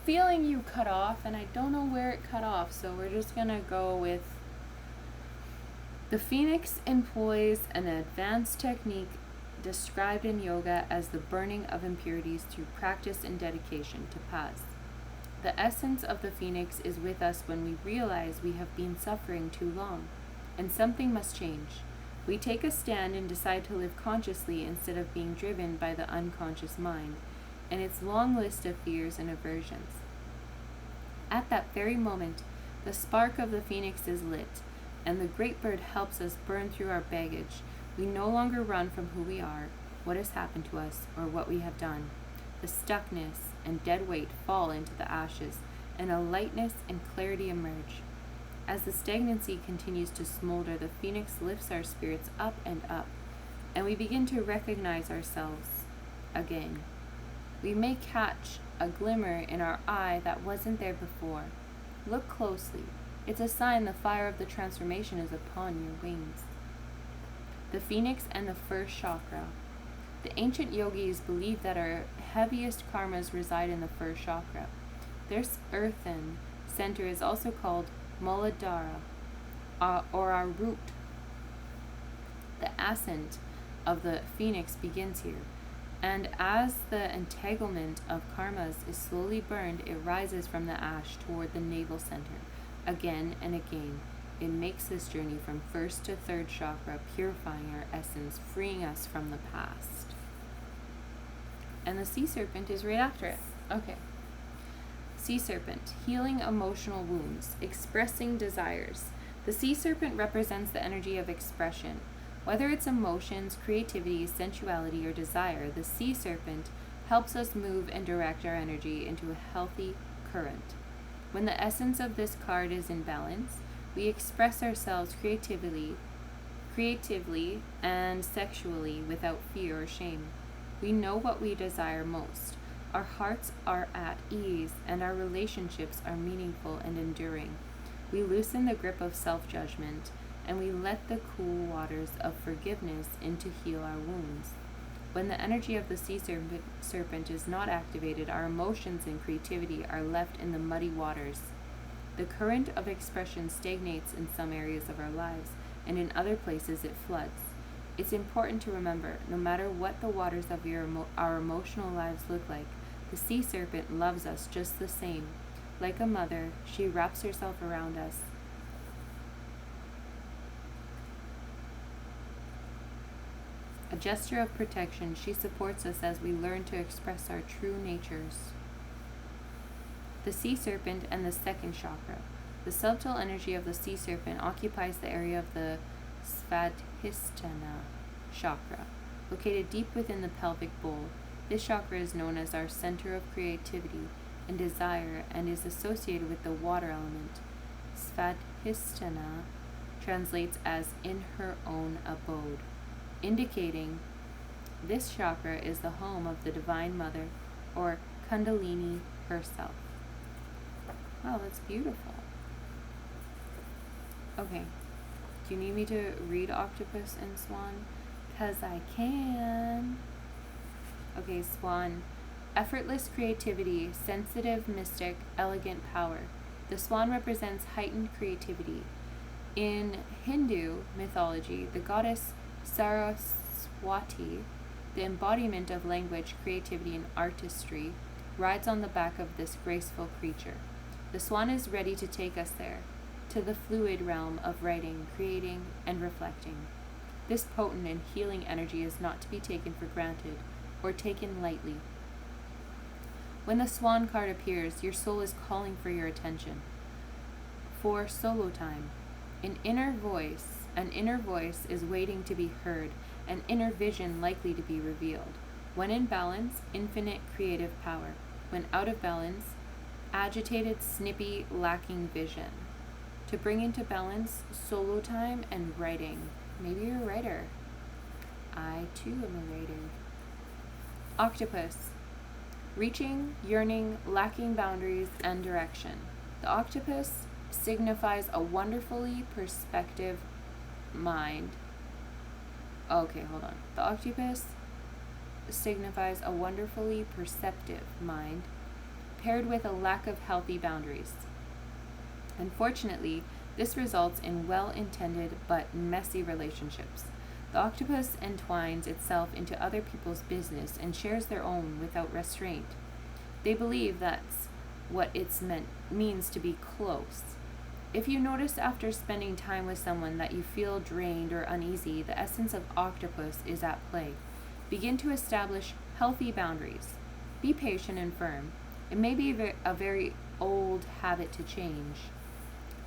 feeling you cut off, and I don't know where it cut off, so we're just gonna go with the phoenix employs an advanced technique described in yoga as the burning of impurities through practice and dedication to paz. The essence of the phoenix is with us when we realize we have been suffering too long, and something must change. We take a stand and decide to live consciously instead of being driven by the unconscious mind and its long list of fears and aversions. At that very moment, the spark of the phoenix is lit, and the great bird helps us burn through our baggage. We no longer run from who we are, what has happened to us, or what we have done. The stuckness and dead weight fall into the ashes, and a lightness and clarity emerge. As the stagnancy continues to smolder, the phoenix lifts our spirits up, and we begin to recognize ourselves again. We may catch a glimmer in our eye that wasn't there before. Look closely. It's a sign the fire of the transformation is upon your wings. The phoenix and the first chakra. The ancient yogis believed that our heaviest karmas reside in the first chakra. This earthen center is also called Muladhara, or our root. The ascent of the phoenix begins here, and as the entanglement of karmas is slowly burned, it rises from the ash toward the navel center. Again and again, it makes this journey from first to third chakra, purifying our essence, freeing us from the past. And the sea serpent is right after it. Okay. Sea serpent, healing emotional wounds, expressing desires. The sea serpent represents the energy of expression. Whether it's emotions, creativity, sensuality, or desire, the sea serpent helps us move and direct our energy into a healthy current. When the essence of this card is in balance, we express ourselves creatively and sexually without fear or shame. We know what we desire most. Our hearts are at ease, and our relationships are meaningful and enduring. We loosen the grip of self-judgment, and we let the cool waters of forgiveness in to heal our wounds. When the energy of the sea serpent is not activated, our emotions and creativity are left in the muddy waters. The current of expression stagnates in some areas of our lives, and in other places it floods. It's important to remember, no matter what the waters of our emotional lives look like, the sea serpent loves us just the same. Like a mother, she wraps herself around us. A gesture of protection, she supports us as we learn to express our true natures. The sea serpent and the second chakra. The subtle energy of the sea serpent occupies the area of the Svadhisthana chakra, located deep within the pelvic bowl. This chakra is known as our center of creativity and desire and is associated with the water element. Svadhisthana translates as in her own abode, indicating this chakra is the home of the Divine Mother, or Kundalini herself. Wow, that's beautiful. Okay, do you need me to read Octopus and Swan? 'Cause I can. Okay, Swan. Effortless creativity, sensitive mystic, elegant power. The swan represents heightened creativity. In Hindu mythology, the goddess Saraswati, the embodiment of language, creativity, and artistry, rides on the back of this graceful creature. The swan is ready to take us there, to the fluid realm of writing, creating, and reflecting. This potent and healing energy is not to be taken for granted or taken lightly. When the swan card appears, your soul is calling for your attention. For solo time, an inner voice is waiting to be heard, an inner vision likely to be revealed. When in balance, infinite creative power. When out of balance, agitated, snippy, lacking vision. To bring into balance, solo time and writing. Maybe you're a writer. I too am a writer. Octopus. Reaching, yearning, lacking boundaries and direction. The octopus signifies a wonderfully perspective mind. Okay, hold on. The octopus signifies a wonderfully perceptive mind, paired with a lack of healthy boundaries. Unfortunately, this results in well-intended but messy relationships. The octopus entwines itself into other people's business and shares their own without restraint. They believe that's what means to be close. If you notice after spending time with someone that you feel drained or uneasy, the essence of octopus is at play. Begin to establish healthy boundaries. Be patient and firm. It may be a very old habit to change.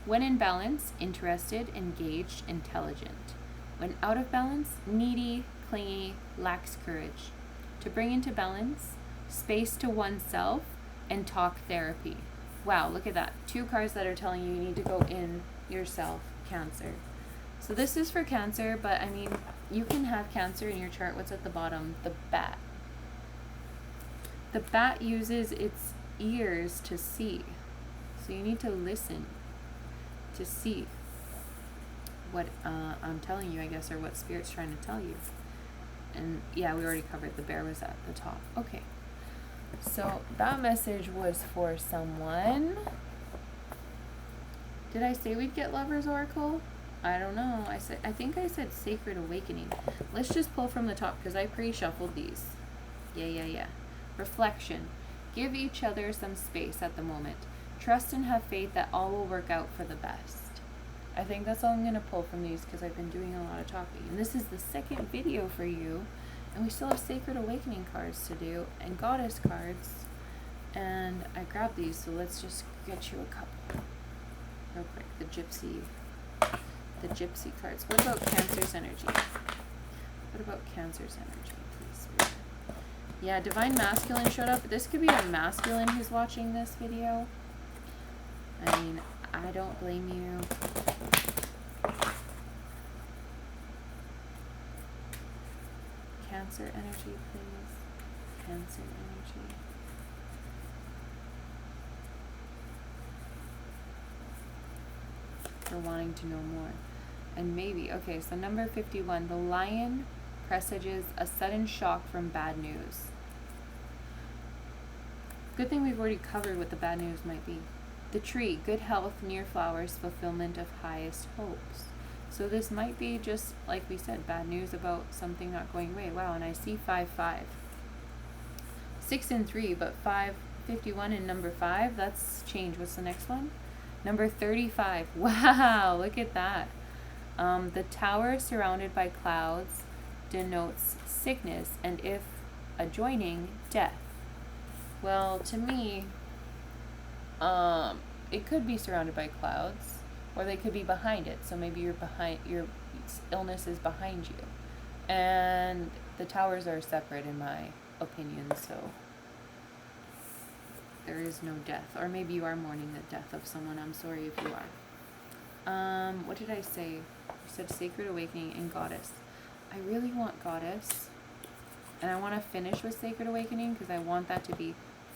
When in balance, interested, engaged, intelligent. When out of balance, needy, clingy, lacks courage. To bring into balance, space to oneself, and talk therapy. Wow, look at that. 2 cards that are telling you need to go in yourself, Cancer. So this is for Cancer, but I mean, you can have Cancer in your chart. What's at the bottom? The bat. The bat uses its ears to see. So you need to listen to see what I'm telling you, I guess, or what Spirit's trying to tell you. And yeah, we already covered the bear was at the top. Okay. So that message was for someone. Did I say we'd get Lover's Oracle? I don't know. I think I said Sacred Awakening. Let's just pull from the top because I pre-shuffled these. Yeah. Reflection. Give each other some space at the moment. Trust and have faith that all will work out for the best. I think that's all I'm going to pull from these because I've been doing a lot of talking. And this is the second video for you. And we still have Sacred Awakening cards to do and Goddess cards. And I grabbed these, so let's just get you a couple real quick. The Gypsy cards. What about Cancer's energy? What about Cancer's energy, please, Spirit? Yeah, Divine Masculine showed up. This could be a masculine who's watching this video. I mean, I don't blame you. Cancer energy, please. Cancer energy. For wanting to know more. And maybe, okay, so number 51, the lion presages a sudden shock from bad news. Good thing we've already covered what the bad news might be. The tree, good health, near flowers, fulfillment of highest hopes. So this might be just, like we said, bad news about something not going away. Wow, and I see 5-5. 6 and 3, but 51 and number 5, that's change. What's the next one? Number 35. Wow, look at that. The tower surrounded by clouds denotes sickness, and if adjoining, death. Well, to me, it could be surrounded by clouds, or they could be behind it. So maybe your illness is behind you, and the towers are separate in my opinion. So there is no death, or maybe you are mourning the death of someone. I'm sorry if you are. What did I say? I said Sacred Awakening and Goddess. I really want Goddess, and I want to finish with Sacred Awakening because I want that to be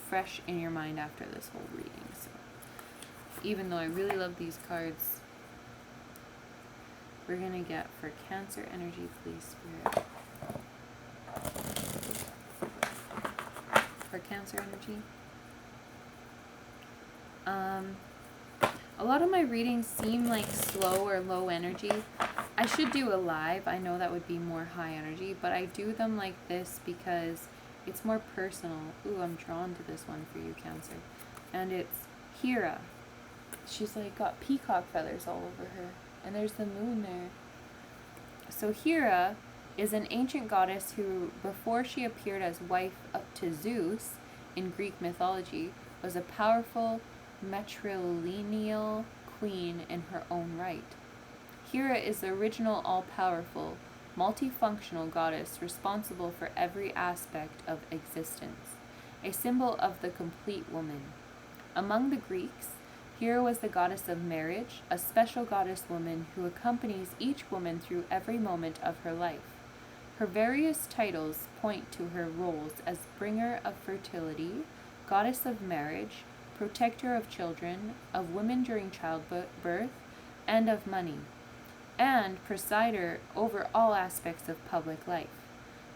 fresh in your mind after this whole reading. So even though I really love these cards, we're going to get for Cancer energy, please, Spirit. For Cancer energy. A lot of my readings seem like slow or low energy. I should do a live. I know that would be more high energy, but I do them like this because it's more personal. Ooh, I'm drawn to this one for you, Cancer. And it's Hera. She's like got peacock feathers all over her. And there's the moon there. So Hera is an ancient goddess who, before she appeared as wife up to Zeus in Greek mythology, was a powerful matrilineal queen in her own right. Hera is the original all-powerful, multifunctional goddess responsible for every aspect of existence, a symbol of the complete woman. Among the Greeks, Hera was the goddess of marriage, a special goddess woman who accompanies each woman through every moment of her life. Her various titles point to her roles as bringer of fertility, goddess of marriage, protector of children, of women during childbirth, and of money, and presider over all aspects of public life.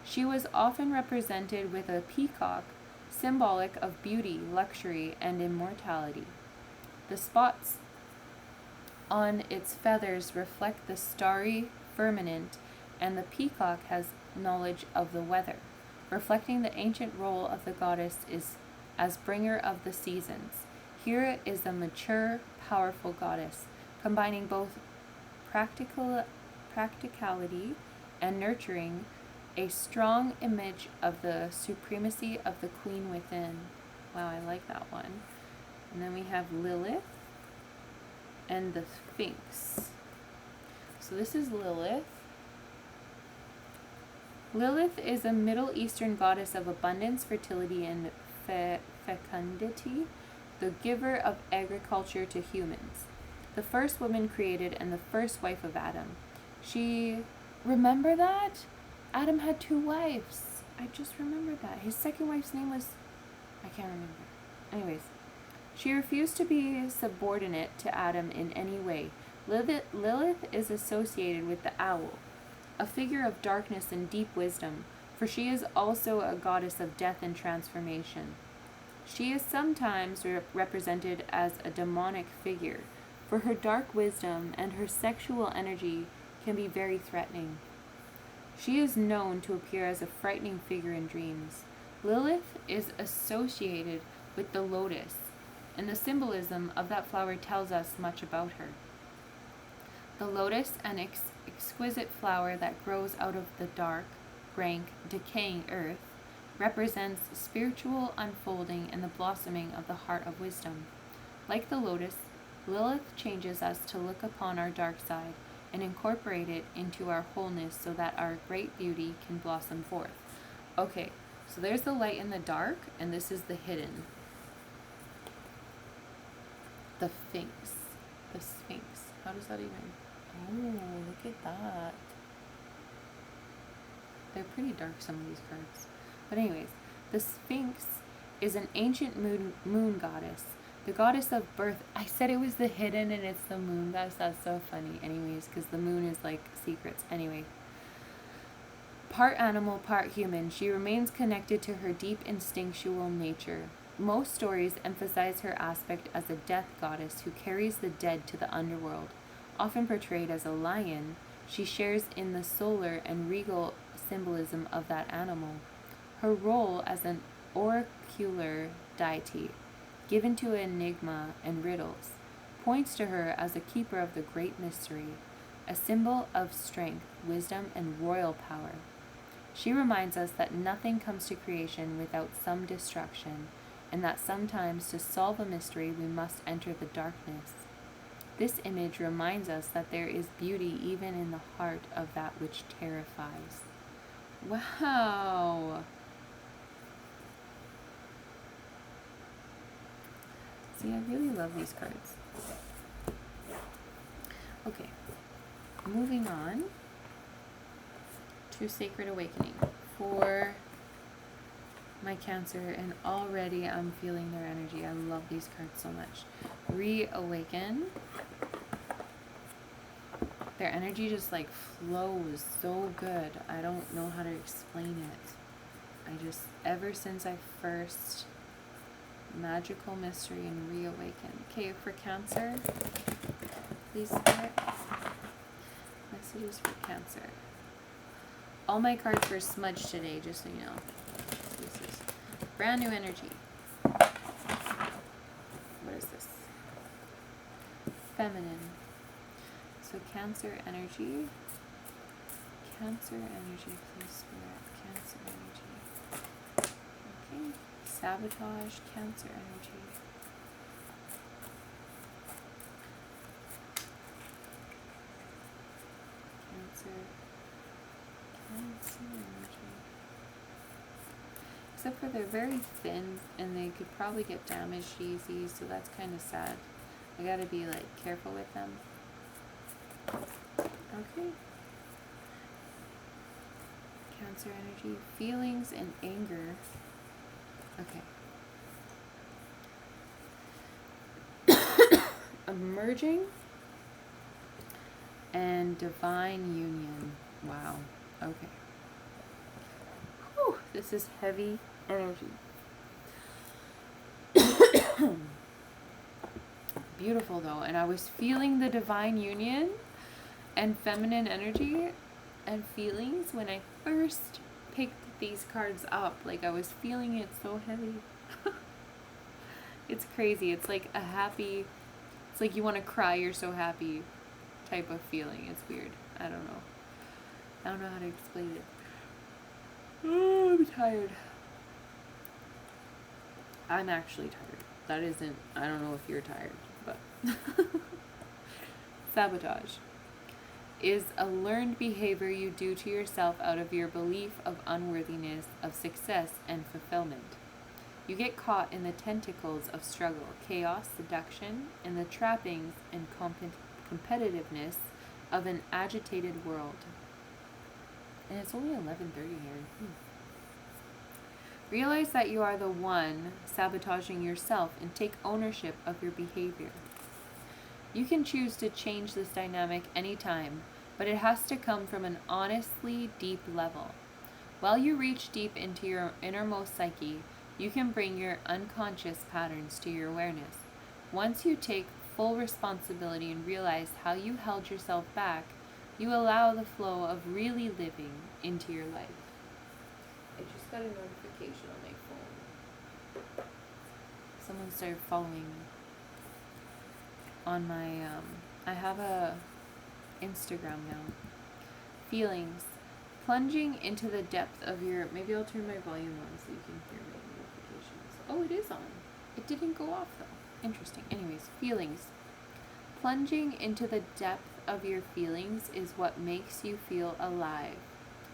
She was often represented with a peacock symbolic of beauty, luxury, and immortality. The spots on its feathers reflect the starry firmament, and the peacock has knowledge of the weather, reflecting the ancient role of the goddess is as bringer of the seasons. Here is a mature, powerful goddess, combining both practicality and nurturing, a strong image of the supremacy of the queen within. Wow, I like that one. And then we have Lilith and the Sphinx. So this is Lilith. Lilith is a Middle Eastern goddess of abundance, fertility, and fecundity, the giver of agriculture to humans, the first woman created and the first wife of Adam. Remember that? Adam had 2 wives. I just remembered that. His second wife's name was, I can't remember. Anyways, she refused to be subordinate to Adam in any way. Lilith is associated with the owl, a figure of darkness and deep wisdom, for she is also a goddess of death and transformation. She is sometimes represented as a demonic figure, for her dark wisdom and her sexual energy can be very threatening. She is known to appear as a frightening figure in dreams. Lilith is associated with the lotus, and the symbolism of that flower tells us much about her. The lotus, an exquisite flower that grows out of the dark, rank, decaying earth, represents spiritual unfolding and the blossoming of the heart of wisdom. Like the lotus, Lilith changes us to look upon our dark side and incorporate it into our wholeness so that our great beauty can blossom forth. Okay, so there's the light and the dark, and this is the hidden. The Sphinx. The Sphinx. How does that even... Oh, look at that. They're pretty dark, some of these cards. But anyways, the Sphinx is an ancient moon goddess, the goddess of birth. I said it was the hidden and it's the moon. That's so funny. Anyways, because the moon is like secrets. Anyway. Part animal, part human, she remains connected to her deep instinctual nature. Most stories emphasize her aspect as a death goddess who carries the dead to the underworld. Often portrayed as a lion, she shares in the solar and regal symbolism of that animal. Her role as an oracular deity, given to enigma and riddles, points to her as a keeper of the great mystery, a symbol of strength, wisdom, and royal power. She reminds us that nothing comes to creation without some destruction, and that sometimes to solve a mystery we must enter the darkness. This image reminds us that there is beauty even in the heart of that which terrifies. Wow! See, I really love these cards. Okay, moving on to Sacred Awakening for my Cancer, and already I'm feeling their energy. I love these cards so much. Reawaken. Their energy just like flows so good. I don't know how to explain it. Ever since I first Magical Mystery and Reawaken. Okay, for Cancer, please Spirit. Messages for Cancer. All my cards were smudged today, just so you know. This is brand new energy. What is this? Feminine. So Cancer energy. Cancer energy, please Spirit. Cancer energy. Okay. Sabotage, Cancer energy. Cancer energy. Except for they're very thin and they could probably get damaged easy, so that's kind of sad. I gotta be like careful with them. Okay. Cancer energy, feelings and anger. Okay. Emerging and divine union. Wow. Okay. Whew, this is heavy energy. beautiful though, and I was feeling the divine union and feminine energy and feelings when I first picked these cards up. Like I was feeling it so heavy. It's crazy. It's like a happy, it's like you want to cry, you're so happy type of feeling. It's weird. I don't know. I don't know how to explain it. Oh, I'm tired. I'm actually tired. That isn't, I don't know if you're tired, but. Sabotage is a learned behavior you do to yourself out of your belief of unworthiness of success and fulfillment. You get caught in the tentacles of struggle, chaos, seduction, and the trappings and competitiveness of an agitated world. And it's only 11:30 here. Realize that you are the one sabotaging yourself and take ownership of your behavior. You can choose to change this dynamic anytime, but it has to come from an honestly deep level. While you reach deep into your innermost psyche, you can bring your unconscious patterns to your awareness. Once you take full responsibility and realize how you held yourself back, you allow the flow of really living into your life. I just got a notification on my phone. Someone started following me on my, I have a Instagram now. Feelings. Plunging into the depth of your, maybe I'll turn my volume on so you can hear my notifications. Oh, it is on. It didn't go off though. Interesting. Anyways, feelings. Plunging into the depth of your feelings is what makes you feel alive.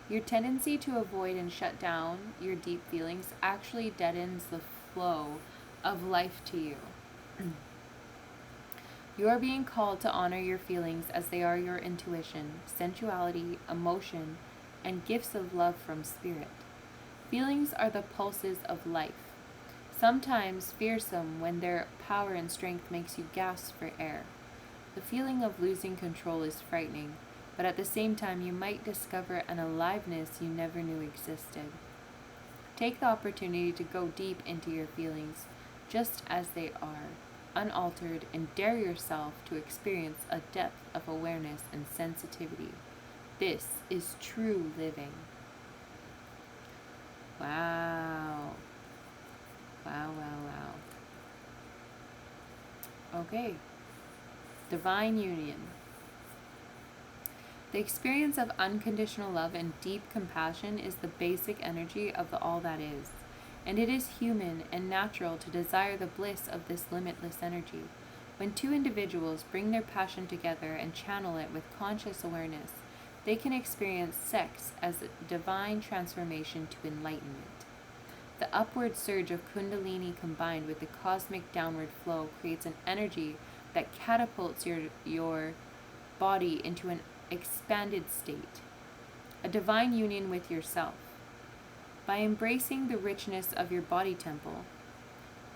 Your tendency to avoid and shut down your deep feelings actually deadens the flow of life to you. You are being called to honor your feelings as they are your intuition, sensuality, emotion, and gifts of love from spirit. Feelings are the pulses of life, sometimes fearsome when their power and strength makes you gasp for air. The feeling of losing control is frightening, but at the same time you might discover an aliveness you never knew existed. Take the opportunity to go deep into your feelings, just as they are, unaltered, and dare yourself to experience a depth of awareness and sensitivity. This is true living. Wow. Wow, wow, wow. Okay. Divine union. The experience of unconditional love and deep compassion is the basic energy of the all that is, and it is human and natural to desire the bliss of this limitless energy. When two individuals bring their passion together and channel it with conscious awareness, they can experience sex as a divine transformation to enlightenment. The upward surge of Kundalini combined with the cosmic downward flow creates an energy that catapults your body into an expanded state, a divine union with yourself. By embracing the richness of your body temple,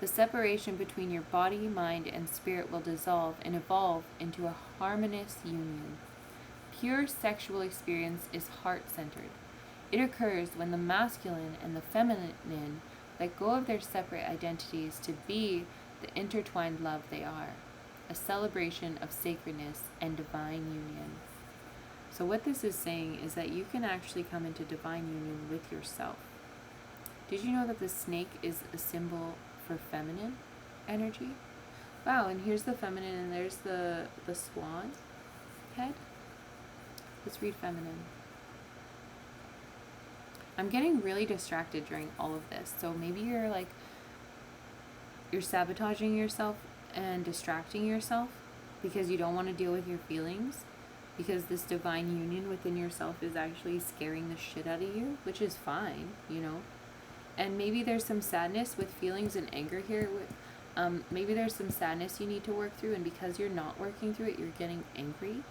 the separation between your body, mind, and spirit will dissolve and evolve into a harmonious union. Pure sexual experience is heart-centered. It occurs when the masculine and the feminine let go of their separate identities to be the intertwined love they are, a celebration of sacredness and divine union. So what this is saying is that you can actually come into divine union with yourself. Did you know that the snake is a symbol for feminine energy? Wow, and here's the feminine and there's the swan head. Let's read feminine. I'm getting really distracted during all of this. So maybe you're sabotaging yourself and distracting yourself because you don't want to deal with your feelings, because this divine union within yourself is actually scaring the shit out of you, which is fine, you know. And maybe there's some sadness with feelings and anger here. Maybe there's some sadness you need to work through, and because you're not working through it, you're getting angry.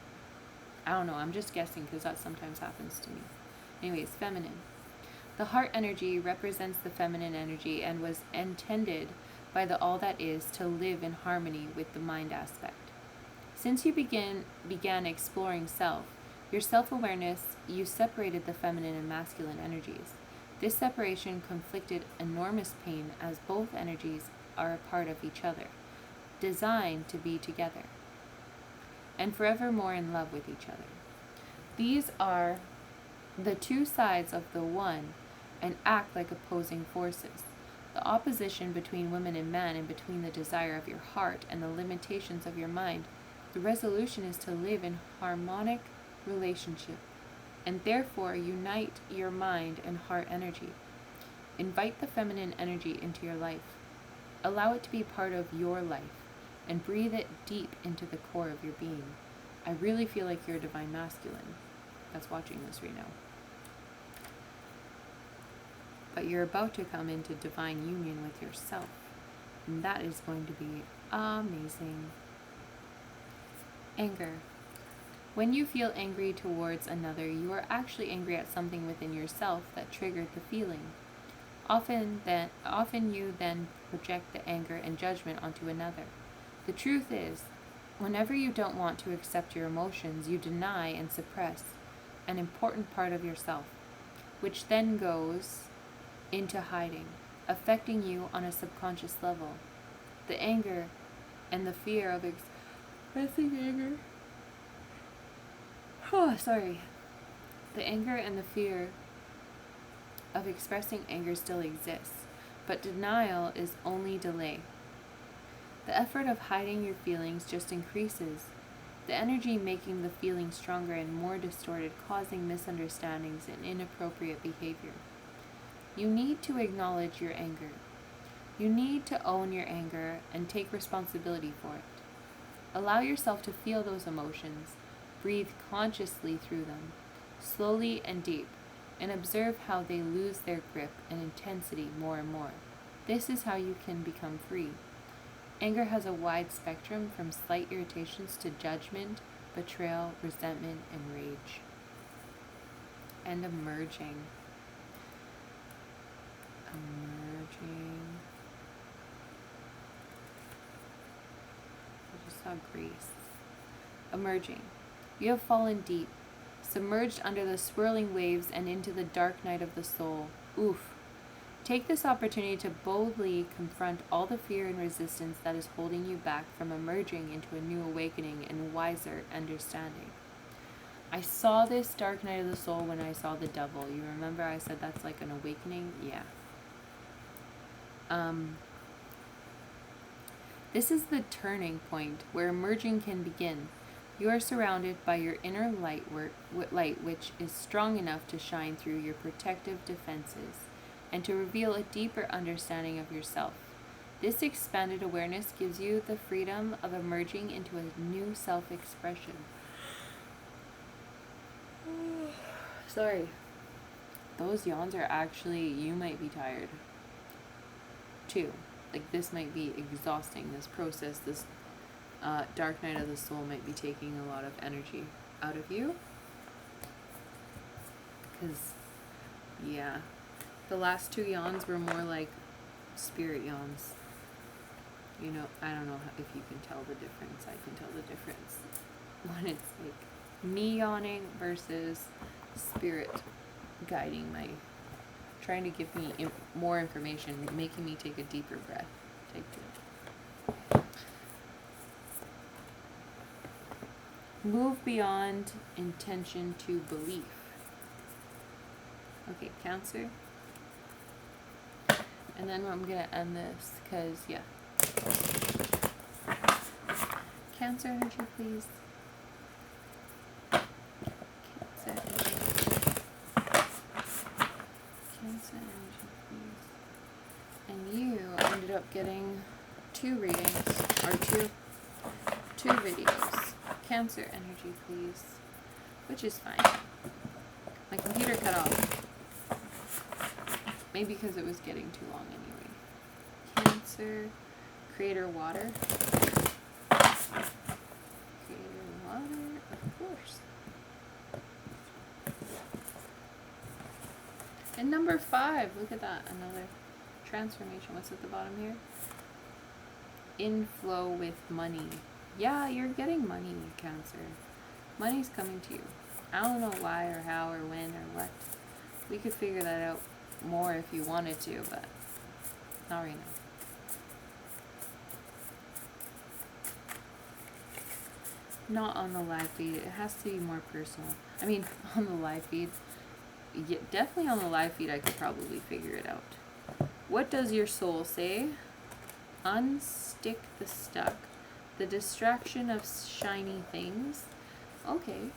I don't know, I'm just guessing because that sometimes happens to me. Anyways, feminine. The heart energy represents the feminine energy and was intended by the all that is to live in harmony with the mind aspect. Since you began exploring self, your self-awareness, you separated the feminine and masculine energies. This separation conflicted enormous pain as both energies are a part of each other. designed to be together, and forevermore in love with each other. These are the two sides of the one and act like opposing forces. The opposition between woman and man, and between the desire of your heart and the limitations of your mind. The resolution is to live in harmonic relationship, and therefore unite your mind and heart energy. Invite the feminine energy into your life. Allow it to be part of your life, and breathe it deep into the core of your being. I really feel like you're a divine masculine that's watching this right now. But you're about to come into divine union with yourself, and that is going to be amazing. Anger. When you feel angry towards another, you are actually angry at something within yourself that triggered the feeling. Often you then project the anger and judgment onto another. The truth is, whenever you don't want to accept your emotions, you deny and suppress an important part of yourself, which then goes into hiding, affecting you on a subconscious level. The anger and the fear of expressing anger. The anger and the fear of expressing anger still exists, but denial is only delay. The effort of hiding your feelings just increases, the energy making the feeling stronger and more distorted, causing misunderstandings and inappropriate behavior. You need to acknowledge your anger. You need to own your anger and take responsibility for it. Allow yourself to feel those emotions. Breathe consciously through them, slowly and deep, and observe how they lose their grip and intensity more and more. This is how you can become free. Anger has a wide spectrum from slight irritations to judgment, betrayal, resentment, and rage. And emerging. I just saw grace. Emerging. You have fallen deep, submerged under the swirling waves and into the dark night of the soul. Oof. Take this opportunity to boldly confront all the fear and resistance that is holding you back from emerging into a new awakening and wiser understanding. I saw this dark night of the soul when I saw the devil. You remember I said that's like an awakening? Yeah. This is the turning point where emerging can begin. You are surrounded by your inner light which is strong enough to shine through your protective defenses and to reveal a deeper understanding of yourself. This expanded awareness gives you the freedom of emerging into a new self-expression. Sorry. Those yawns are actually, you might be tired too. Like, this might be exhausting, this process, this dark night of the soul might be taking a lot of energy out of you. Because, yeah, the last two yawns were more like spirit yawns. You know, I don't know if you can tell the difference. I can tell the difference when it's like me yawning versus spirit guiding my, trying to give me more information, making me take a deeper breath. Take two. Move beyond intention to belief. Okay, Cancer. And then I'm going to end this because, yeah. Cancer energy, please. Cancer energy, please. And you ended up getting two readings, or two videos. Cancer energy, please. Which is fine. My computer cut off. Maybe because it was getting too long anyway. Cancer, Creator Water. Creator Water, of course. And number 5, look at that, another transformation. What's at the bottom here? Inflow with money. Yeah, you're getting money, Cancer. Money's coming to you. I don't know why or how or when or what. We could figure that out more if you wanted to, but not right now. not on the live feed. It has to be more personal. I mean, on the live feed. Yeah, definitely on the live feed I could probably figure it out. What does your soul say? Unstick the stuck. The distraction of shiny things. Okay.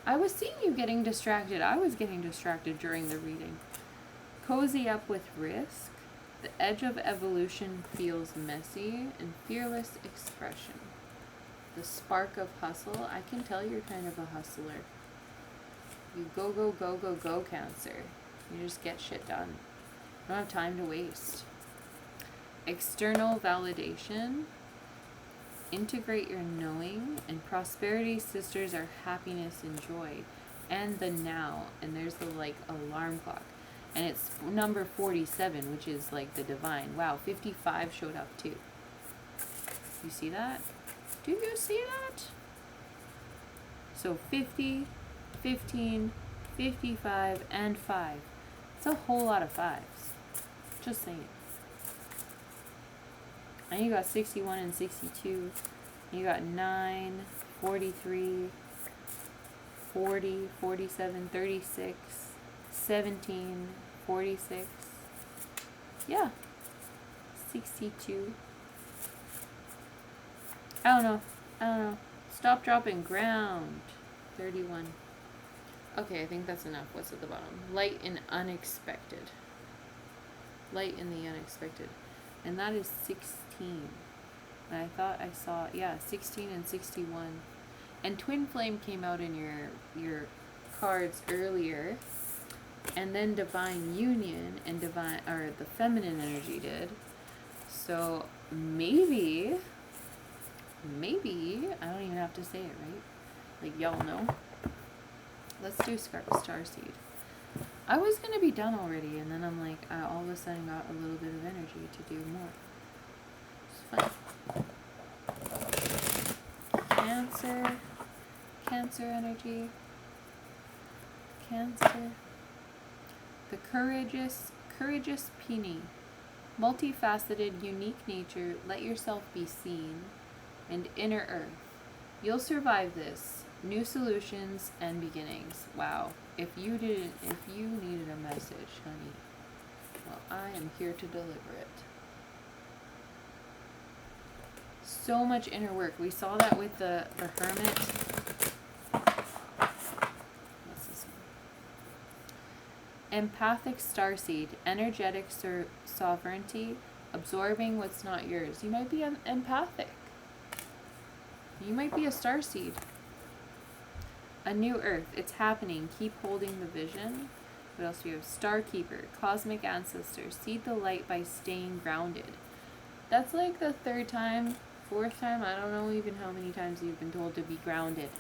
I was seeing you getting distracted. I was getting distracted during the reading. Cozy up with risk. The edge of evolution feels messy. And fearless expression. The spark of hustle. I can tell you're kind of a hustler. You go, go, go, go, go, Cancer. You just get shit done. You don't have time to waste. External validation. Integrate your knowing. And prosperity sisters are happiness and joy. And the now. And there's the like alarm clock. And it's number 47, which is like the divine. Wow, 55 showed up too. You see that? Do you see that? So 50, 15, 55, and 5. It's a whole lot of 5s. Just saying. And you got 61 and 62. You got 9, 43, 40, 47, 36, 17, 46. Yeah. 62. I don't know. Stop, dropping, ground. 31. Okay, I think that's enough. What's at the bottom? Light and unexpected. Light in the unexpected. And that is 16. And I thought I saw, 16 and 61. And Twin Flame came out in your cards earlier. And then Divine Union and Divine, or the feminine energy did. So maybe, I don't even have to say it, right? Like y'all know. Let's do Starseed. I was going to be done already, and then I'm like, I all of a sudden got a little bit of energy to do more. It's fun. Cancer energy. Cancer. The courageous Peony. Multifaceted, unique nature, let yourself be seen, and inner earth. You'll survive this. New solutions and beginnings. Wow. If you needed a message, honey, well, I am here to deliver it. So much inner work. We saw that with the Hermit. What's this one? Empathic Starseed. Energetic sovereignty. Absorbing what's not yours. You might be empathic. You might be a starseed. A new earth. It's happening. Keep holding the vision. What else do we have? Starkeeper. Cosmic ancestors. Seed the light by staying grounded. That's like the 3rd time, 4th time. I don't know even how many times you've been told to be grounded.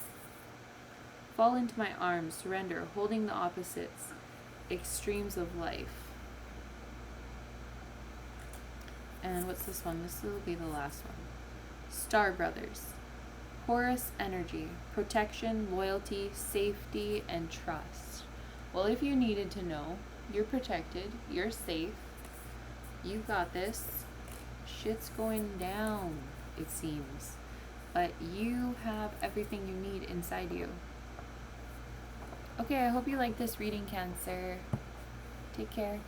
Fall into my arms. Surrender. Holding the opposites. Extremes of life. And what's this one? This will be the last one. Star Brothers. Horus energy, protection, loyalty, safety, and trust. Well, if you needed to know, you're protected, you're safe, you got this. Shit's going down, it seems. But you have everything you need inside you. Okay, I hope you like this reading, Cancer. Take care.